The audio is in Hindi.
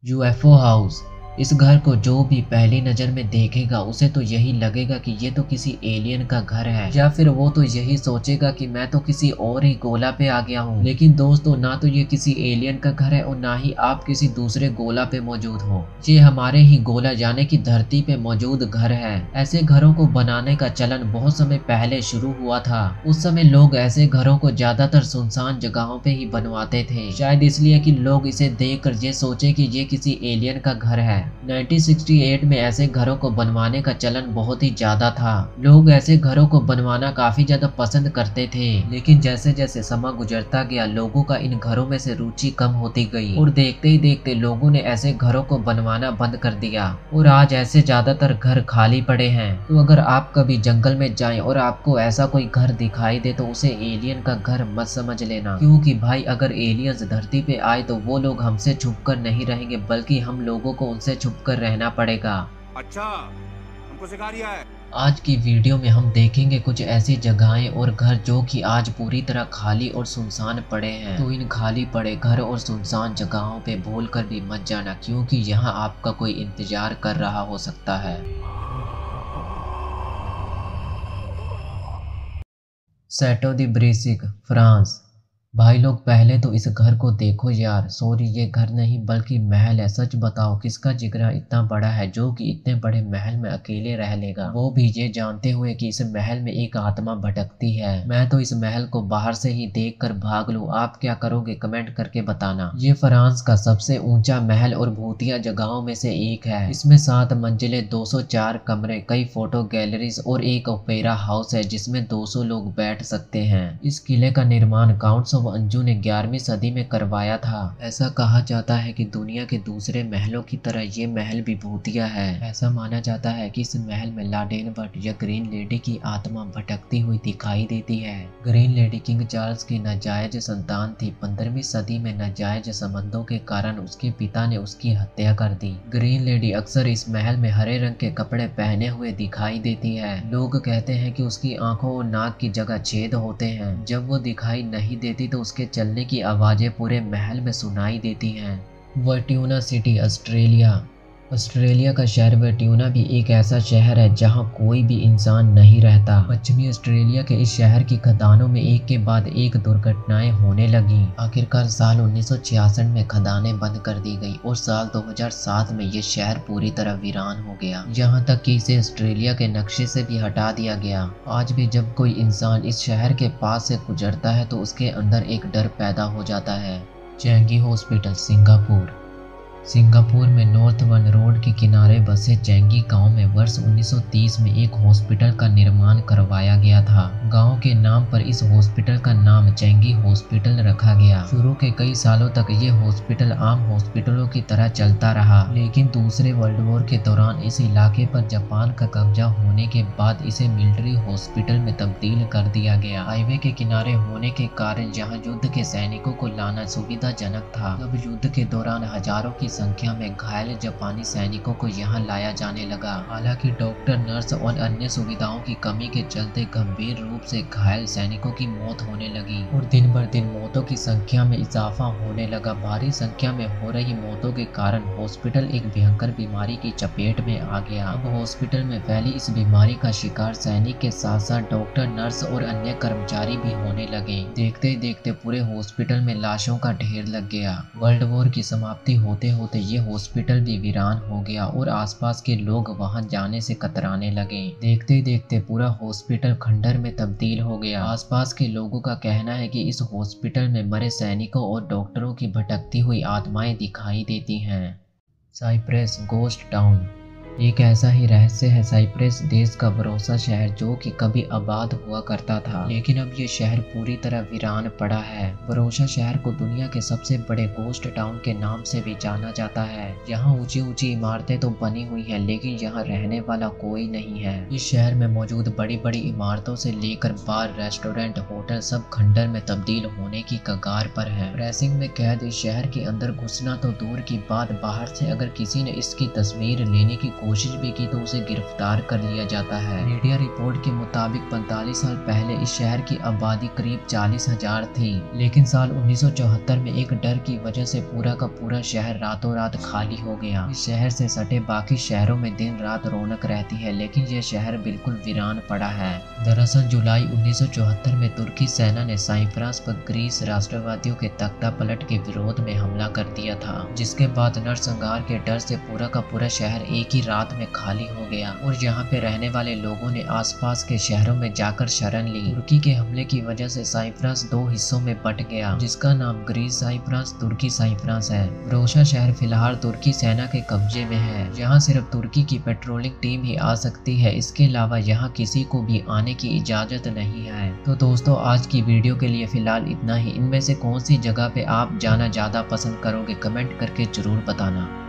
UFO house. इस घर को जो भी पहली नजर में देखेगा उसे तो यही लगेगा कि ये तो किसी एलियन का घर है, या फिर वो तो यही सोचेगा कि मैं तो किसी और ही गोला पे आ गया हूँ। लेकिन दोस्तों, ना तो ये किसी एलियन का घर है और ना ही आप किसी दूसरे गोला पे मौजूद हो। ये हमारे ही गोला यानी कि धरती पे मौजूद घर है। ऐसे घरों को बनाने का चलन बहुत समय पहले शुरू हुआ था। उस समय लोग ऐसे घरों को ज्यादातर सुनसान जगहों पे ही बनवाते थे, शायद इसलिए कि लोग इसे देखकर ये सोचे कि ये किसी एलियन का घर है। 1968 में ऐसे घरों को बनवाने का चलन बहुत ही ज्यादा था। लोग ऐसे घरों को बनवाना काफी ज्यादा पसंद करते थे, लेकिन जैसे जैसे समय गुजरता गया लोगों का इन घरों में से रुचि कम होती गई और देखते ही देखते लोगों ने ऐसे घरों को बनवाना बंद कर दिया और आज ऐसे ज्यादातर घर खाली पड़े हैं। तो अगर आप कभी जंगल में जाएं और आपको ऐसा कोई घर दिखाई दे तो उसे एलियन का घर मत समझ लेना, क्योंकि भाई अगर एलियंस धरती पे आए तो वो लोग हमसे छुपकर नहीं रहेंगे, बल्कि हम लोगों को उनसे छुपकर रहना पड़ेगा। अच्छा, हमको सिखा रिया है। आज की वीडियो में हम देखेंगे कुछ ऐसी जगहें और घर जो कि आज पूरी तरह खाली और सुनसान पड़े हैं। तो इन खाली पड़े घर और सुनसान जगहों पे भूल कर भी मत जाना, क्योंकि यहाँ आपका कोई इंतजार कर रहा हो सकता है। सैटो दी ब्रेसिक, फ्रांस। भाई लोग पहले तो इस घर को देखो यार। सॉरी, ये घर नहीं बल्कि महल है। सच बताओ किसका जिगरा इतना बड़ा है जो कि इतने बड़े महल में अकेले रह लेगा, वो भी ये जानते हुए कि इस महल में एक आत्मा भटकती है। मैं तो इस महल को बाहर से ही देख कर भाग लूं। आप क्या करोगे कमेंट करके बताना। ये फ्रांस का सबसे ऊंचा महल और भूतिया जगहों में से एक है। इसमें 7 मंजिले, 204 कमरे, कई फोटो गैलरीज और एक ओपेरा हाउस है जिसमें 200 लोग बैठ सकते हैं। इस किले का निर्माण काउंट्स अंजू ने 11वीं सदी में करवाया था। ऐसा कहा जाता है कि दुनिया के दूसरे महलों की तरह ये महल भी भूतिया है। ऐसा माना जाता है कि इस महल में लाडेन बट या ग्रीन लेडी की आत्मा भटकती हुई दिखाई देती है। ग्रीन लेडी किंग चार्ल्स की नाजायज संतान थी। 15वीं सदी में नाजायज संबंधों के कारण उसके पिता ने उसकी हत्या कर दी। ग्रीन लेडी अक्सर इस महल में हरे रंग के कपड़े पहने हुए दिखाई देती है। लोग कहते हैं कि उसकी आंखों और नाक की जगह छेद होते हैं। जब वो दिखाई नहीं देती तो उसके चलने की आवाजें पूरे महल में सुनाई देती हैं। वर्ट्यूना सिटी, ऑस्ट्रेलिया। ऑस्ट्रेलिया का शहर वर्ट्यूना भी एक ऐसा शहर है जहां कोई भी इंसान नहीं रहता। पश्चिमी ऑस्ट्रेलिया के इस शहर की खदानों में एक के बाद एक दुर्घटनाएं होने लगी। आखिरकार साल 1966 में खदानें बंद कर दी गई और साल 2007 में ये शहर पूरी तरह वीरान हो गया, यहाँ तक कि इसे ऑस्ट्रेलिया के नक्शे से भी हटा दिया गया। आज भी जब कोई इंसान इस शहर के पास से गुजरता है तो उसके अंदर एक डर पैदा हो जाता है। चेंगी हॉस्पिटल, सिंगापुर। सिंगापुर में नॉर्थ वन रोड के किनारे बसे चेंगी गांव में वर्ष 1930 में एक हॉस्पिटल का निर्माण करवाया गया था। गांव के नाम पर इस हॉस्पिटल का नाम चेंगी हॉस्पिटल रखा गया। शुरू के कई सालों तक ये हॉस्पिटल आम हॉस्पिटलों की तरह चलता रहा, लेकिन दूसरे वर्ल्ड वॉर के दौरान इस इलाके पर जापान का कब्जा होने के बाद इसे मिलिट्री हॉस्पिटल में तब्दील कर दिया गया। हाईवे के किनारे होने के कारण यहाँ युद्ध के सैनिकों को लाना सुविधाजनक था। जब युद्ध के दौरान हजारों की संख्या में घायल जापानी सैनिकों को यहाँ लाया जाने लगा। हालांकि डॉक्टर, नर्स और अन्य सुविधाओं की कमी के चलते गंभीर रूप से घायल सैनिकों की मौत होने लगी और दिन बर दिन मौतों की संख्या में इजाफा होने लगा। भारी संख्या में हो रही मौतों के कारण हॉस्पिटल एक भयंकर बीमारी की चपेट में आ गया। अब हॉस्पिटल में फैली इस बीमारी का शिकार सैनिक के साथ साथ डॉक्टर, नर्स और अन्य कर्मचारी भी होने लगे। देखते ही देखते पूरे हॉस्पिटल में लाशों का ढेर लग गया। वर्ल्ड वॉर की समाप्ति होते होते ये हॉस्पिटल भी वीरान हो गया और आसपास के लोग वहां जाने से कतराने लगे। देखते ही देखते पूरा हॉस्पिटल खंडर में तब्दील हो गया। आसपास के लोगों का कहना है कि इस हॉस्पिटल में मरे सैनिकों और डॉक्टरों की भटकती हुई आत्माएं दिखाई देती हैं। Cyprus, ghost town. एक ऐसा ही रहस्य है साइप्रस देश का भरोसा शहर जो कि कभी आबाद हुआ करता था, लेकिन अब ये शहर पूरी तरह वीरान पड़ा है। भरोसा शहर को दुनिया के सबसे बड़े गोस्ट टाउन के नाम से भी जाना जाता है। यहाँ ऊंची ऊंची इमारतें तो बनी हुई हैं, लेकिन यहाँ रहने वाला कोई नहीं है। इस शहर में मौजूद बड़ी बड़ी इमारतों से लेकर बार, रेस्टोरेंट, होटल सब खंडर में तब्दील होने की कगार पर है। प्रेसिंग में कैद इस शहर के अंदर घुसना तो दूर की बात, बाहर से अगर किसी ने इसकी तस्वीर लेने की कोशिश भी की तो उसे गिरफ्तार कर लिया जाता है। मीडिया रिपोर्ट के मुताबिक 45 साल पहले इस शहर की आबादी करीब 40,000 थी, लेकिन साल 1974 में एक डर की वजह से पूरा का पूरा शहर रातों रात खाली हो गया। इस शहर से सटे बाकी शहरों में दिन रात रौनक रहती है, लेकिन यह शहर बिल्कुल वीरान पड़ा है। दरअसल जुलाई 1974 में तुर्की सेना ने साइप्रस पर ग्रीस राष्ट्रवादियों के तख्ता पलट के विरोध में हमला कर दिया था, जिसके बाद नरसंहार के डर से पूरा का पूरा शहर एक ही रात में खाली हो गया और यहाँ पे रहने वाले लोगों ने आसपास के शहरों में जाकर शरण ली। तुर्की के हमले की वजह से साइप्रस दो हिस्सों में बट गया, जिसका नाम ग्रीस साइप्रस, तुर्की साइप्रस है। ब्रोशा शहर फिलहाल तुर्की सेना के कब्जे में है। यहाँ सिर्फ तुर्की की पेट्रोलिंग टीम ही आ सकती है, इसके अलावा यहाँ किसी को भी आने की इजाजत नहीं है। तो दोस्तों आज की वीडियो के लिए फिलहाल इतना ही। इनमें से कौन सी जगह पे आप जाना ज्यादा पसंद करोगे, कमेंट करके जरूर बताना।